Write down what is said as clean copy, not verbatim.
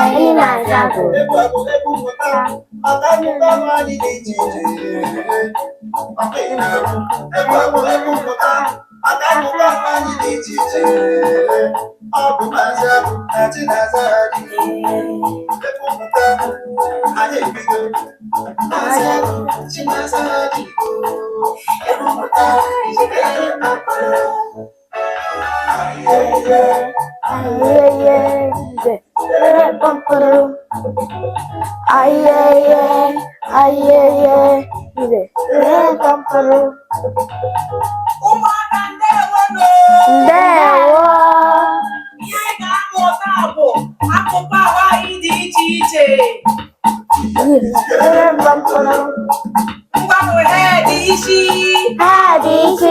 anyị na-aza bụ ndewo. Ihe ga-amụta bụ akụkọ ahụ anyị dị iche iche. Ngwanụ ha dị isi.